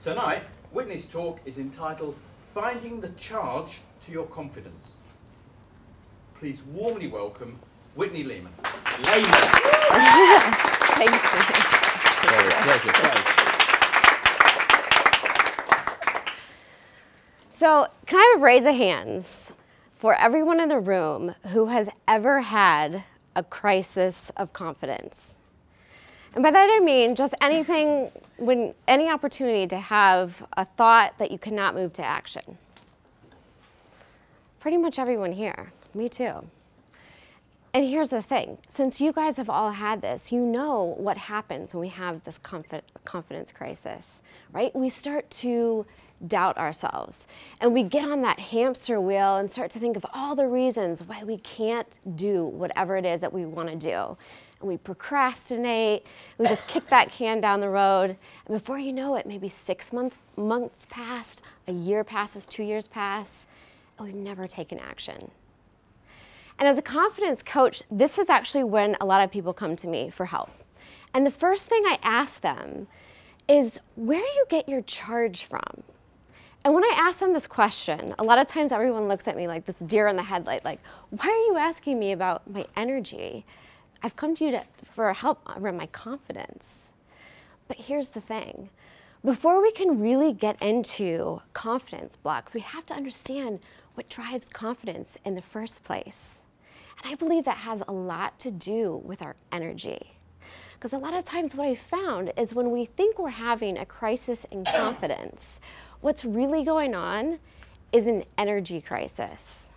Tonight, Whitney's talk is entitled Finding the Charge to Your Confidence. Please warmly welcome Whitney Lehman. Thank you. Pleasure. So, can I have a raise of hands for everyone in the room who has ever had a crisis of confidence? And by that I mean just anything, any opportunity to have a thought that you cannot move to action. Pretty much everyone here, me too. And here's the thing, since you guys have all had this, you know what happens when we have this confidence crisis, right? We start to doubt ourselves and we get on that hamster wheel and start to think of all the reasons why we can't do whatever it is that we want to do. And we procrastinate, we just kick that can down the road, and before you know it, maybe 6 months passed, a year passes, 2 years pass, and we've never taken action. And as a confidence coach, this is actually when a lot of people come to me for help. And the first thing I ask them is, where do you get your charge from? And when I ask them this question, a lot of times everyone looks at me like this deer in the headlight, like, why are you asking me about my energy? I've come to you for help around my confidence. But here's the thing. Before we can really get into confidence blocks, we have to understand what drives confidence in the first place. And I believe that has a lot to do with our energy. Because a lot of times what I found is when we think we're having a crisis in confidence, what's really going on is an energy crisis.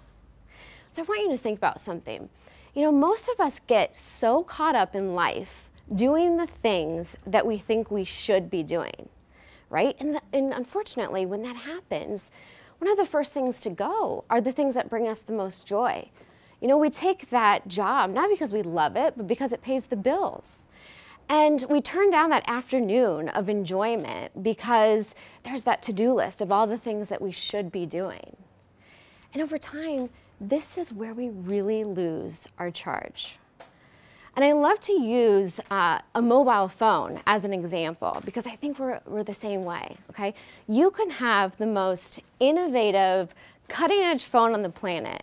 So I want you to think about something. You know, most of us get so caught up in life doing the things that we think we should be doing, right? And unfortunately, when that happens, one of the first things to go are the things that bring us the most joy. You know, we take that job, not because we love it, but because it pays the bills. And we turn down that afternoon of enjoyment because there's that to-do list of all the things that we should be doing. And over time, this is where we really lose our charge. And I love to use a mobile phone as an example because I think we're the same way, okay? You can have the most innovative, cutting-edge phone on the planet,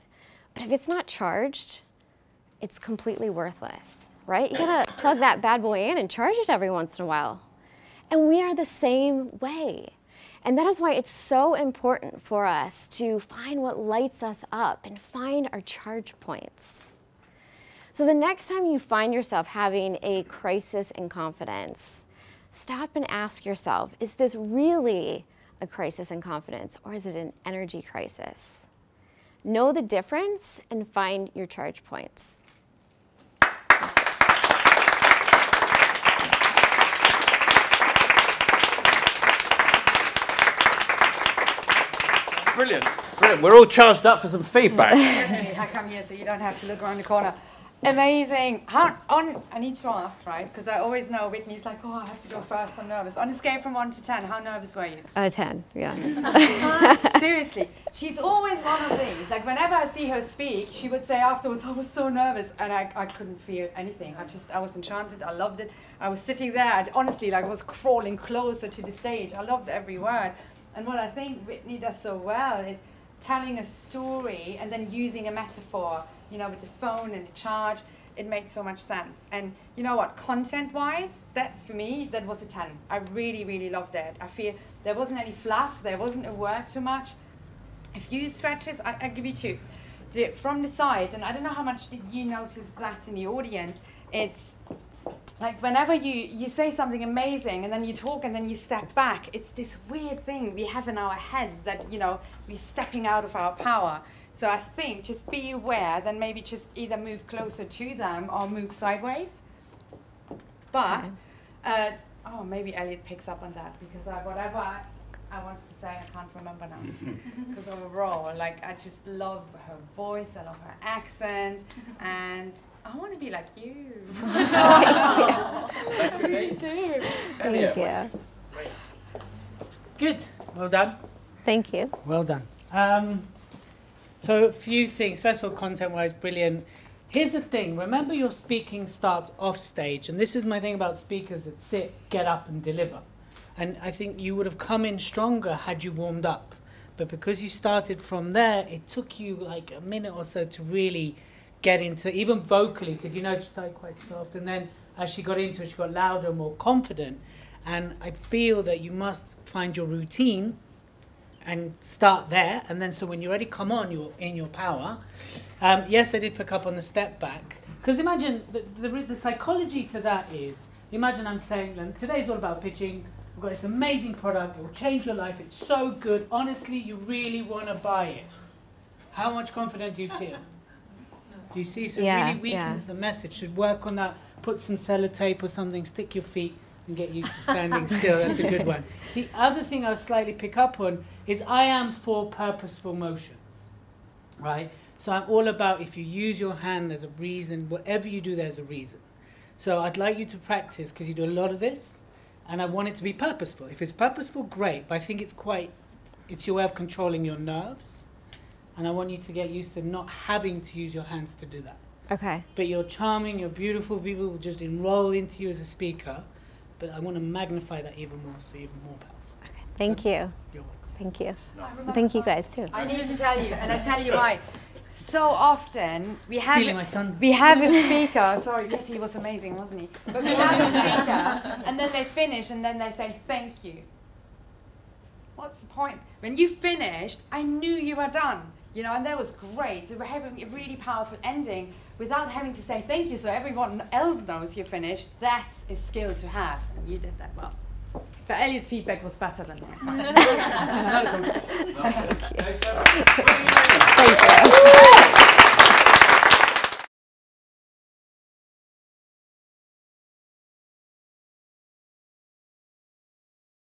but if it's not charged, it's completely worthless, right? You gotta plug that bad boy in and charge it every once in a while. And we are the same way. And that is why it's so important for us to find what lights us up and find our charge points. So the next time you find yourself having a crisis in confidence, stop and ask yourself, is this really a crisis in confidence or is it an energy crisis? Know the difference and find your charge points. Brilliant, brilliant. We're all charged up for some feedback. Definitely, I come here so you don't have to look around the corner. Amazing. I need to ask, right? Because I always know Whitney's like, oh, I have to go first, I'm nervous. On a scale from 1 to 10, how nervous were you? 10, yeah. Seriously, she's always one of these. Like whenever I see her speak, she would say afterwards, I was so nervous, and I couldn't feel anything. I was enchanted, I loved it. I was sitting there, and honestly, like I was crawling closer to the stage. I loved every word. And what I think Whitney does so well is telling a story and then using a metaphor, you know, with the phone and the charge. It makes so much sense. And you know what, content-wise, that for me, that was a 10. I really, really loved it. I feel there wasn't any fluff, there wasn't a word too much. A few stretches, I give you 2. From the side, and I don't know how much did you notice that in the audience, it's like whenever you say something amazing and then you talk and then you step back, it's this weird thing we have in our heads that, you know, we're stepping out of our power. So I think just be aware, then maybe just either move closer to them or move sideways. But, oh, maybe Elliot picks up on that because whatever I wanted to say, I can't remember now. Because overall, like, I just love her voice, I love her accent, and I want to be like you. Me too. Thank you. Good. Well done. Thank you. Well done. So a few things. First of all, content-wise, brilliant. Here's the thing. Remember, your speaking starts off stage. And this is my thing about speakers that sit, get up, and deliver. And I think you would have come in stronger had you warmed up. But because you started from there, it took you like a minute or so to really get into, even vocally, because you know, she started quite soft. And then as she got into it, she got louder, more confident. And I feel that you must find your routine and start there. And then so when you're ready, come on, you're in your power. Yes, I did pick up on the step back. Because imagine the psychology to that is, imagine I'm saying, today's all about pitching. We've got this amazing product. It will change your life. It's so good. Honestly, you really want to buy it. How much confident do you feel? Do you see? So it really weakens the message. Should work on that. Put some sellotape or something. Stick your feet and get used to standing still. That's a good one. The other thing I'll slightly pick up on is I am for purposeful motions, right? So I'm all about if you use your hand, there's a reason. Whatever you do, there's a reason. So I'd like you to practice, because you do a lot of this, and I want it to be purposeful. If it's purposeful, great. But I think it's your way of controlling your nerves. And I want you to get used to not having to use your hands to do that. Okay. But you're charming, you're beautiful, people will just enroll into you as a speaker. But I want to magnify that even more, so even more powerful. Okay. Thank you. You're welcome. Thank you. And thank you guys too. I need to tell you, and I tell you why. So often we have Stealing my thunder. a speaker. Sorry, yes, he was amazing, wasn't he? But we have a speaker, and then they finish, and then they say thank you. What's the point? When you finished, I knew you were done. You know, and that was great. So we're having a really powerful ending without having to say thank you, so everyone else knows you're finished. That's a skill to have, and you did that well. But Elliot's feedback was better than mine. Thank you.